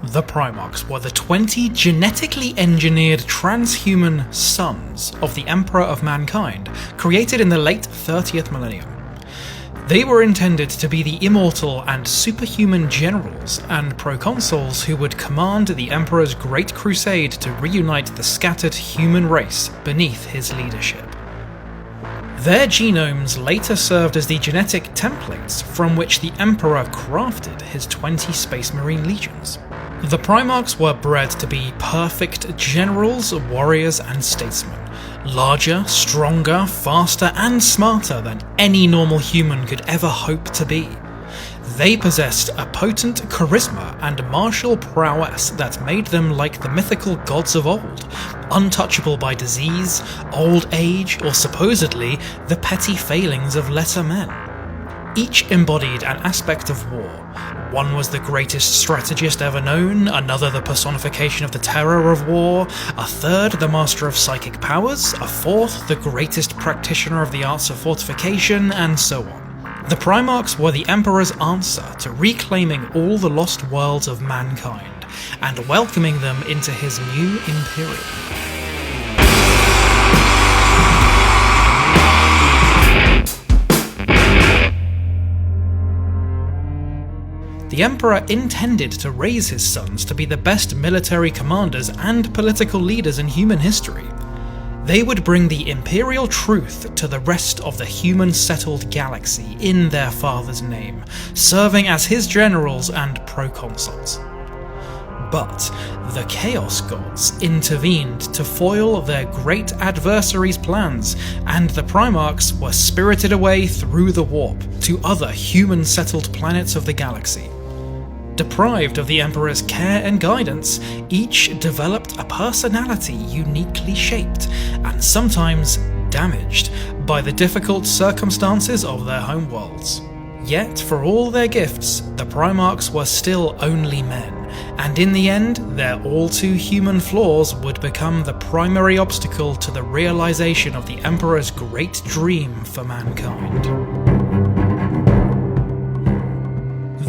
The Primarchs were the 20 genetically engineered transhuman sons of the Emperor of Mankind, created in the late 30th millennium. They were intended to be the immortal and superhuman generals and proconsuls who would command the Emperor's Great Crusade to reunite the scattered human race beneath his leadership. Their genomes later served as the genetic templates from which the Emperor crafted his 20 Space Marine legions. The Primarchs were bred to be perfect generals, warriors, and statesmen. Larger, stronger, faster, and smarter than any normal human could ever hope to be. They possessed a potent charisma and martial prowess that made them like the mythical gods of old, untouchable by disease, old age, or supposedly the petty failings of lesser men. Each embodied an aspect of war. One was the greatest strategist ever known, another the personification of the terror of war, a third the master of psychic powers, a fourth the greatest practitioner of the arts of fortification, and so on. The Primarchs were the Emperor's answer to reclaiming all the lost worlds of mankind, and welcoming them into his new Imperium. The Emperor intended to raise his sons to be the best military commanders and political leaders in human history. They would bring the imperial truth to the rest of the human-settled galaxy in their father's name, serving as his generals and proconsuls. But the Chaos Gods intervened to foil their great adversaries' plans, and the Primarchs were spirited away through the warp to other human-settled planets of the galaxy. Deprived of the Emperor's care and guidance, each developed a personality uniquely shaped, and sometimes damaged, by the difficult circumstances of their homeworlds. Yet, for all their gifts, the Primarchs were still only men, and in the end, their all-too-human flaws would become the primary obstacle to the realization of the Emperor's great dream for mankind.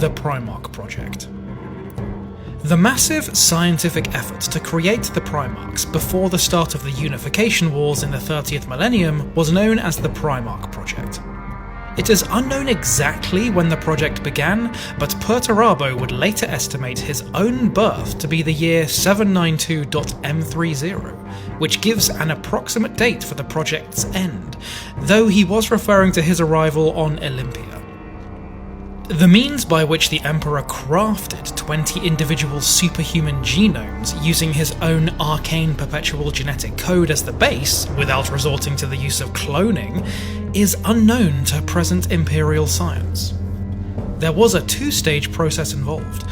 The Primarch Project. The massive scientific effort to create the Primarchs before the start of the Unification Wars in the 30th millennium was known as the Primarch Project. It is unknown exactly when the project began, but Perturabo would later estimate his own birth to be the year 792.M30, which gives an approximate date for the project's end, though he was referring to his arrival on Olympia. The means by which the Emperor crafted 20 individual superhuman genomes using his own arcane perpetual genetic code as the base, without resorting to the use of cloning, is unknown to present Imperial science. There was a two-stage process involved.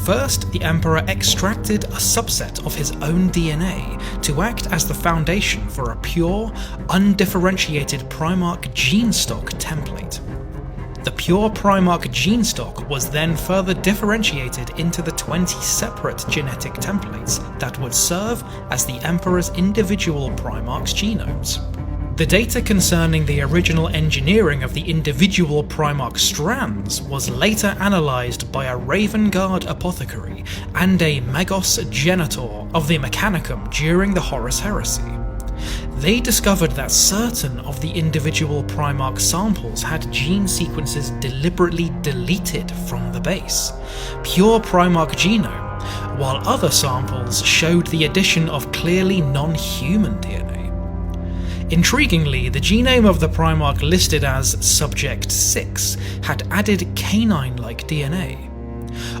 First, the Emperor extracted a subset of his own DNA to act as the foundation for a pure, undifferentiated Primarch gene stock template. The pure Primarch gene stock was then further differentiated into the 20 separate genetic templates that would serve as the Emperor's individual Primarch's genomes. The data concerning the original engineering of the individual Primarch strands was later analysed by a Raven Guard apothecary and a Magos genitor of the Mechanicum during the Horus Heresy. They discovered that certain of the individual Primarch samples had gene sequences deliberately deleted from the base, pure Primarch genome, while other samples showed the addition of clearly non-human DNA. Intriguingly, the genome of the Primarch listed as Subject 6 had added canine-like DNA.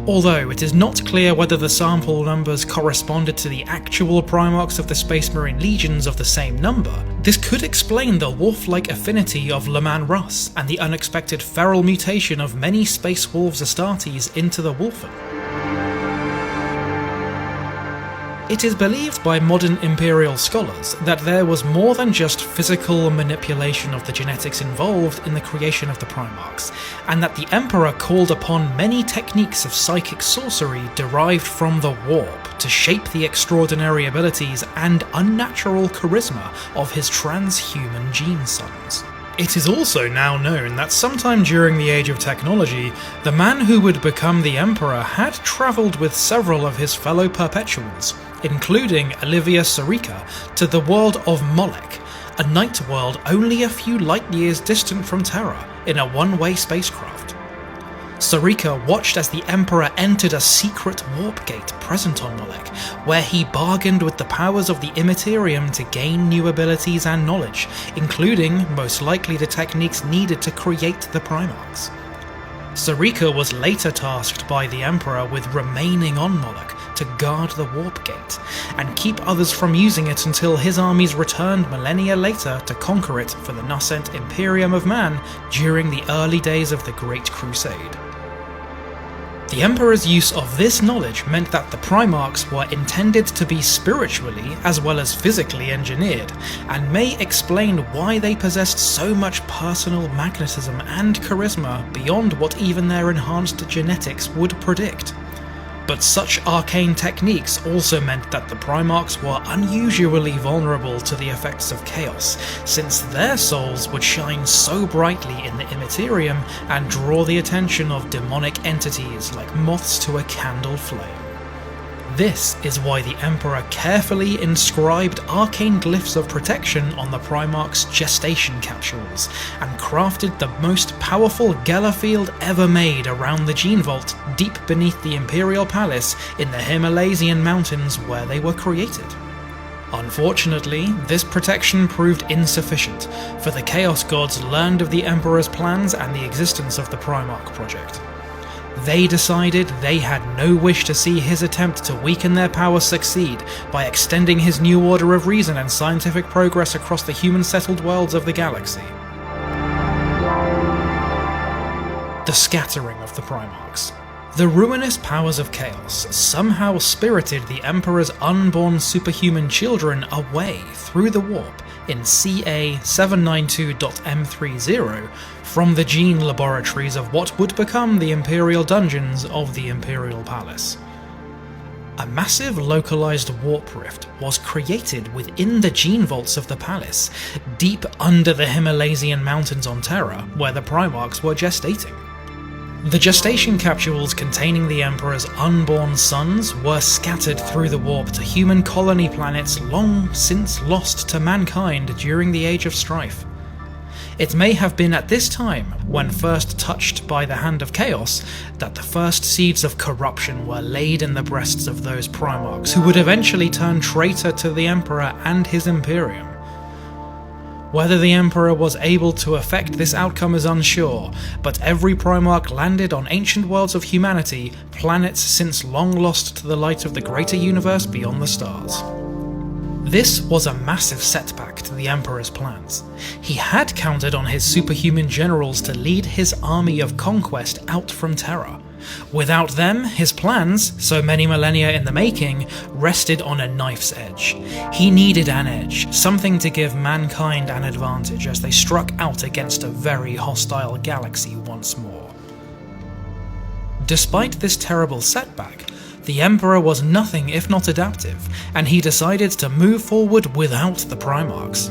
Although it is not clear whether the sample numbers corresponded to the actual Primarchs of the Space Marine legions of the same number, this could explain the wolf-like affinity of Leman Russ and the unexpected feral mutation of many Space Wolves Astartes into the Wolfen. It is believed by modern Imperial scholars that there was more than just physical manipulation of the genetics involved in the creation of the Primarchs, and that the Emperor called upon many techniques of psychic sorcery derived from the warp to shape the extraordinary abilities and unnatural charisma of his transhuman gene sons. It is also now known that sometime during the Age of Technology, the man who would become the Emperor had travelled with several of his fellow Perpetuals, including Olivia Sarika, to the world of Molech, a night world only a few light years distant from Terra, in a one-way spacecraft. Sarika watched as the Emperor entered a secret warp gate present on Molech, where he bargained with the powers of the Immaterium to gain new abilities and knowledge, including, most likely, the techniques needed to create the Primarchs. Sarika was later tasked by the Emperor with remaining on Molech to guard the warp gate, and keep others from using it until his armies returned millennia later to conquer it for the nascent Imperium of Man during the early days of the Great Crusade. The Emperor's use of this knowledge meant that the Primarchs were intended to be spiritually as well as physically engineered, and may explain why they possessed so much personal magnetism and charisma beyond what even their enhanced genetics would predict. But such arcane techniques also meant that the Primarchs were unusually vulnerable to the effects of chaos, since their souls would shine so brightly in the Immaterium and draw the attention of demonic entities like moths to a candle flame. This is why the Emperor carefully inscribed arcane glyphs of protection on the Primarch's gestation capsules, and crafted the most powerful Geller field ever made around the Gene Vault deep beneath the Imperial Palace in the Himalazian mountains where they were created. Unfortunately, this protection proved insufficient, for the Chaos Gods learned of the Emperor's plans and the existence of the Primarch project. They decided they had no wish to see his attempt to weaken their power succeed by extending his new order of reason and scientific progress across the human-settled worlds of the galaxy. The scattering of the Primarchs. The Ruinous Powers of Chaos somehow spirited the Emperor's unborn superhuman children away through the warp in CA 792.M30 from the gene-laboratories of what would become the Imperial Dungeons of the Imperial Palace. A massive localised warp rift was created within the gene vaults of the palace, deep under the Himalazian mountains on Terra, where the Primarchs were gestating. The gestation capsules containing the Emperor's unborn sons were scattered through the warp to human colony planets long since lost to mankind during the Age of Strife. It may have been at this time, when first touched by the hand of chaos, that the first seeds of corruption were laid in the breasts of those Primarchs who would eventually turn traitor to the Emperor and his Imperium. Whether the Emperor was able to effect this outcome is unsure, but every Primarch landed on ancient worlds of humanity, planets since long lost to the light of the greater universe beyond the stars. This was a massive setback to the Emperor's plans. He had counted on his superhuman generals to lead his army of conquest out from Terra. Without them, his plans, so many millennia in the making, rested on a knife's edge. He needed an edge, something to give mankind an advantage as they struck out against a very hostile galaxy once more. Despite this terrible setback, the Emperor was nothing if not adaptive, and he decided to move forward without the Primarchs.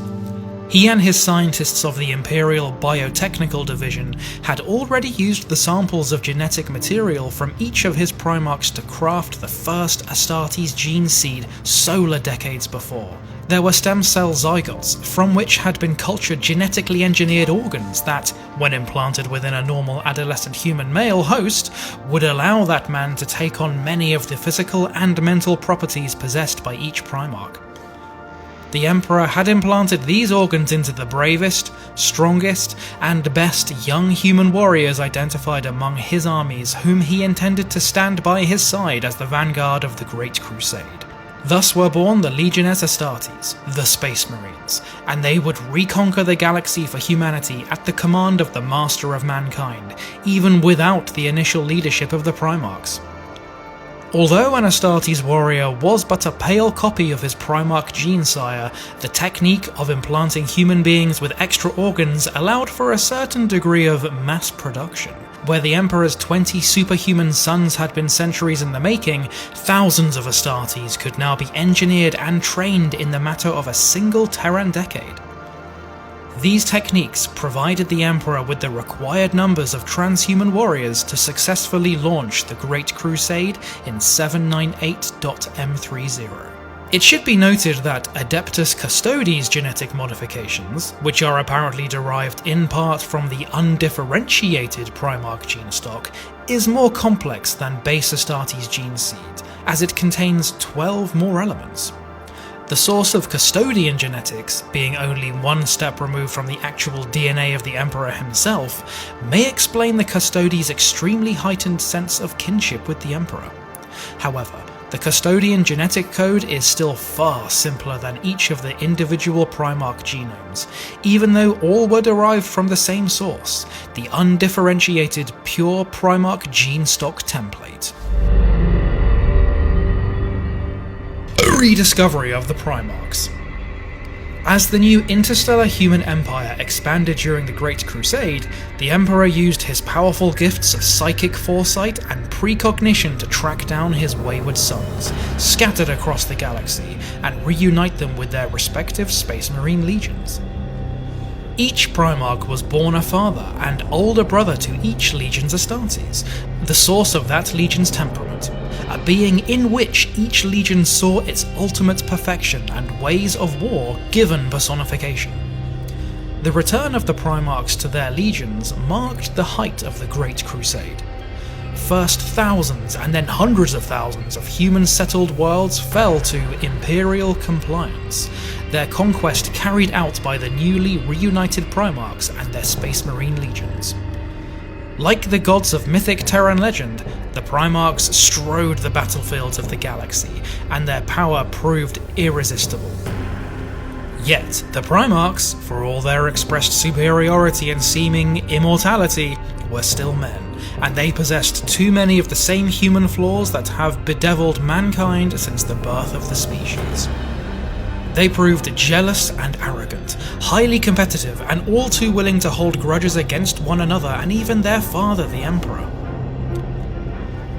He and his scientists of the Imperial Biotechnical Division had already used the samples of genetic material from each of his Primarchs to craft the first Astartes gene seed solar decades before. There were stem cell zygotes, from which had been cultured genetically engineered organs that, when implanted within a normal adolescent human male host, would allow that man to take on many of the physical and mental properties possessed by each Primarch. The Emperor had implanted these organs into the bravest, strongest, and best young human warriors identified among his armies, whom he intended to stand by his side as the vanguard of the Great Crusade. Thus were born the Legiones Astartes, the Space Marines, and they would reconquer the galaxy for humanity at the command of the Master of Mankind, even without the initial leadership of the Primarchs. Although an Astartes warrior was but a pale copy of his Primarch gene sire, the technique of implanting human beings with extra organs allowed for a certain degree of mass production. Where the Emperor's 20 superhuman sons had been centuries in the making, thousands of Astartes could now be engineered and trained in the matter of a single Terran decade. These techniques provided the Emperor with the required numbers of transhuman warriors to successfully launch the Great Crusade in 798.M30. It should be noted that Adeptus Custodes genetic modifications, which are apparently derived in part from the undifferentiated Primarch gene stock, is more complex than Base Astartes gene seed, as it contains 12 more elements. The source of custodian genetics, being only one step removed from the actual DNA of the Emperor himself, may explain the Custodes' extremely heightened sense of kinship with the Emperor. However, the custodian genetic code is still far simpler than each of the individual Primarch genomes, even though all were derived from the same source, the undifferentiated pure Primarch gene stock template. A rediscovery of the Primarchs. As the new interstellar human empire expanded during the Great Crusade, the Emperor used his powerful gifts of psychic foresight and precognition to track down his wayward sons, scattered across the galaxy, and reunite them with their respective Space Marine legions. Each Primarch was born a father and older brother to each legion's Astartes, the source of that legion's temperament, a being in which each legion saw its ultimate perfection and ways of war given personification. The return of the Primarchs to their legions marked the height of the Great Crusade. First thousands and then hundreds of thousands of human-settled worlds fell to Imperial compliance, their conquest carried out by the newly reunited Primarchs and their Space Marine legions. Like the gods of mythic Terran legend, the Primarchs strode the battlefields of the galaxy, and their power proved irresistible. Yet, the Primarchs, for all their expressed superiority and seeming immortality, were still men, and they possessed too many of the same human flaws that have bedeviled mankind since the birth of the species. They proved jealous and arrogant, highly competitive, and all too willing to hold grudges against one another and even their father, the Emperor.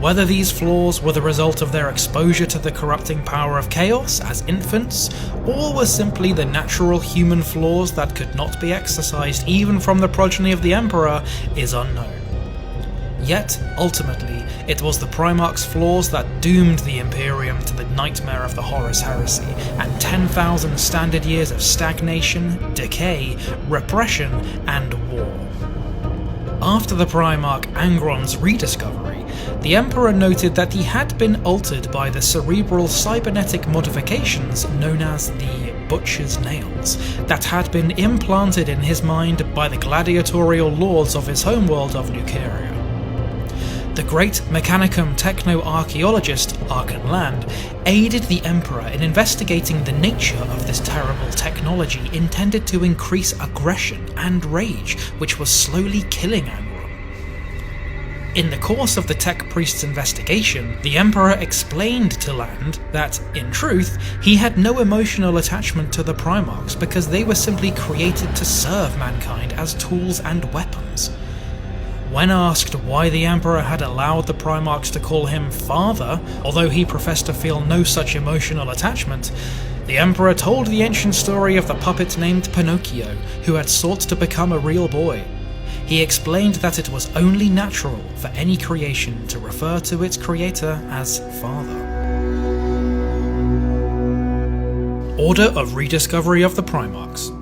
Whether these flaws were the result of their exposure to the corrupting power of chaos as infants, or were simply the natural human flaws that could not be exercised even from the progeny of the Emperor, is unknown. Yet, ultimately, it was the Primarch's flaws that doomed the Imperium to the nightmare of the Horus Heresy, and 10,000 standard years of stagnation, decay, repression, and war. After the Primarch Angron's rediscovery, the Emperor noted that he had been altered by the cerebral cybernetic modifications known as the Butcher's Nails, that had been implanted in his mind by the gladiatorial lords of his homeworld of Lucaria. The great Mechanicum techno-archaeologist Arkan Land aided the Emperor in investigating the nature of this terrible technology intended to increase aggression and rage, which was slowly killing Angron. In the course of the tech priest's investigation, the Emperor explained to Land that, in truth, he had no emotional attachment to the Primarchs because they were simply created to serve mankind as tools and weapons. When asked why the Emperor had allowed the Primarchs to call him father, although he professed to feel no such emotional attachment, the Emperor told the ancient story of the puppet named Pinocchio, who had sought to become a real boy. He explained that it was only natural for any creation to refer to its creator as father. Order of rediscovery of the Primarchs.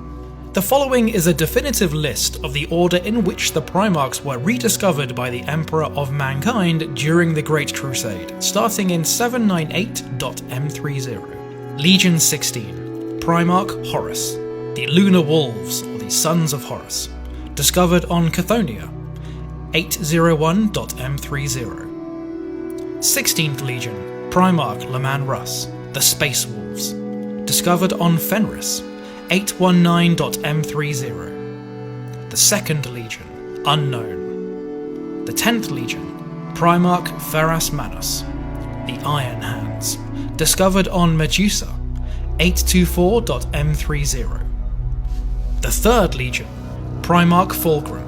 The following is a definitive list of the order in which the Primarchs were rediscovered by the Emperor of Mankind during the Great Crusade, starting in 798.M30. Legion 16. Primarch Horus, the Lunar Wolves, or the Sons of Horus, discovered on Chthoniya, 801.M30. 16th Legion, Primarch Leman Russ, the Space Wolves, discovered on Fenris, 819.M30. The 2nd Legion, Unknown. The 10th Legion, Primarch Ferras Manus, the Iron Hands, discovered on Medusa, 824.M30. The 3rd Legion, Primarch Fulgrim,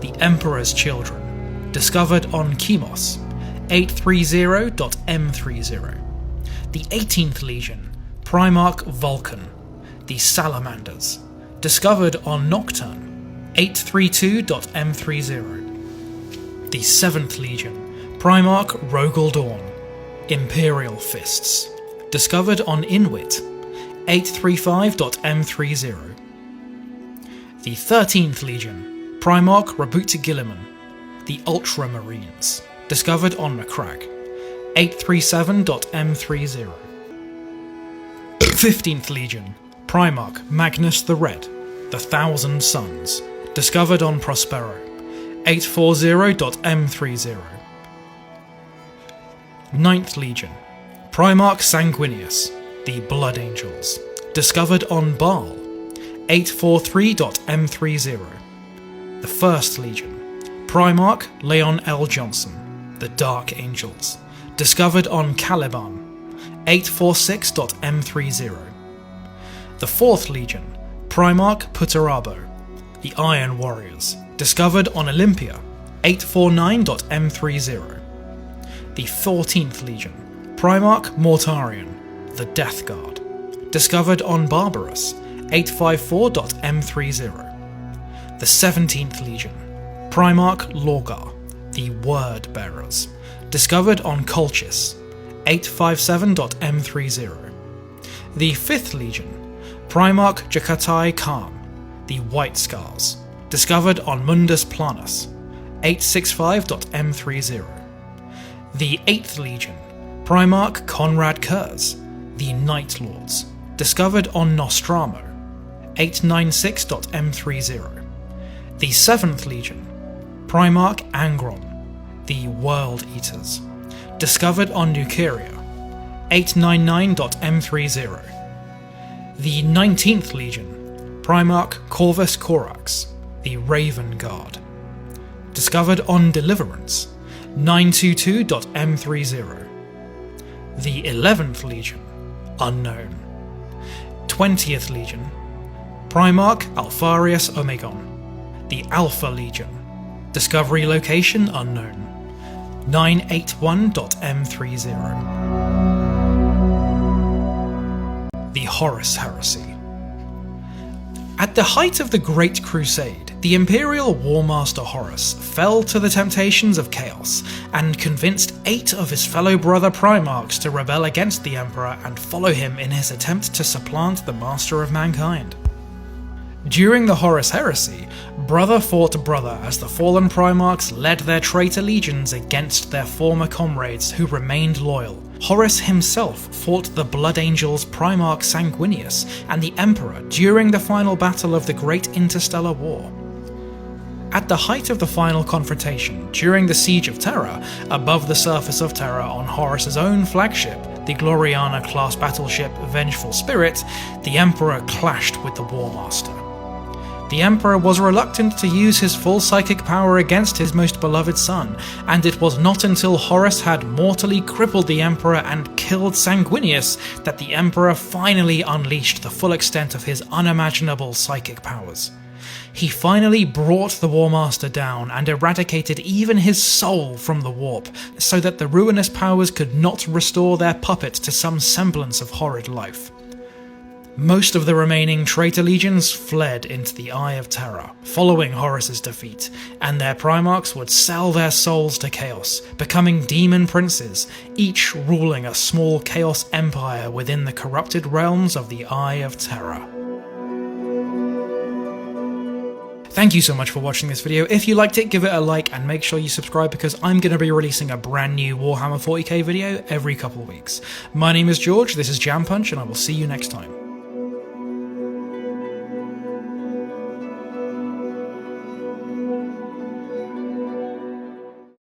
the Emperor's Children, discovered on Chemos, 830.M30. The 18th Legion, Primarch Vulcan, the Salamanders, discovered on Nocturne, 832.m30. The 7th Legion, Primarch Rogel Dawn, Imperial Fists, discovered on Inwit, 835.m30. The 13th Legion, Primarch Rabuta Gilliman, the Ultramarines, discovered on Macragge, 837.m30. 15th Legion, Primarch Magnus the Red, the Thousand Suns, discovered on Prospero, 840.m30. 9th Legion, Primarch Sanguinius, the Blood Angels, discovered on Baal, 843.m30. The 1st Legion, Primarch Leon L. Johnson, the Dark Angels, discovered on Caliban, 846.m30. The 4th Legion, Primarch Putarabo, the Iron Warriors, discovered on Olympia, 849.m30. The 14th Legion, Primarch Mortarion, the Death Guard, discovered on Barbarous, 854.m30. The 17th Legion, Primarch Lorgar, the Word Bearers, discovered on Colchis, 857.m30. The 5th Legion, Primarch Jakatai Khan, the White Scars, discovered on Mundus Planus, 865.m30. The 8th Legion, Primarch Conrad Kurz, the Night Lords, discovered on Nostramo, 896.m30. The 7th Legion, Primarch Angron, the World Eaters, discovered on Nukeria, 899.m30. The 19th Legion, Primarch Corvus Corax, the Raven Guard, discovered on Deliverance, 922.m30. The 11th Legion, unknown. 20th Legion, Primarch Alpharius Omegon, the Alpha Legion, discovery location unknown, 981.m30. The Horus Heresy. At the height of the Great Crusade, the Imperial Warmaster Horus fell to the temptations of chaos and convinced 8 of his fellow brother Primarchs to rebel against the Emperor and follow him in his attempt to supplant the Master of Mankind. During the Horus Heresy, brother fought brother as the fallen Primarchs led their traitor legions against their former comrades who remained loyal. Horus himself fought the Blood Angels Primarch Sanguinius and the Emperor during the final battle of the Great Interstellar War. At the height of the final confrontation, during the Siege of Terra, above the surface of Terra on Horus's own flagship, the Gloriana-class battleship Vengeful Spirit, the Emperor clashed with the Warmaster. The Emperor was reluctant to use his full psychic power against his most beloved son, and it was not until Horus had mortally crippled the Emperor and killed Sanguinius that the Emperor finally unleashed the full extent of his unimaginable psychic powers. He finally brought the Warmaster down and eradicated even his soul from the warp, so that the Ruinous Powers could not restore their puppet to some semblance of horrid life. Most of the remaining traitor legions fled into the Eye of Terra, following Horus's defeat, and their Primarchs would sell their souls to Chaos, becoming demon princes, each ruling a small Chaos empire within the corrupted realms of the Eye of Terra. Thank you so much for watching this video. If you liked it, give it a like and make sure you subscribe because I'm going to be releasing a brand new Warhammer 40k video every couple of weeks. My name is George, this is Jam Punch, and I will see you next time.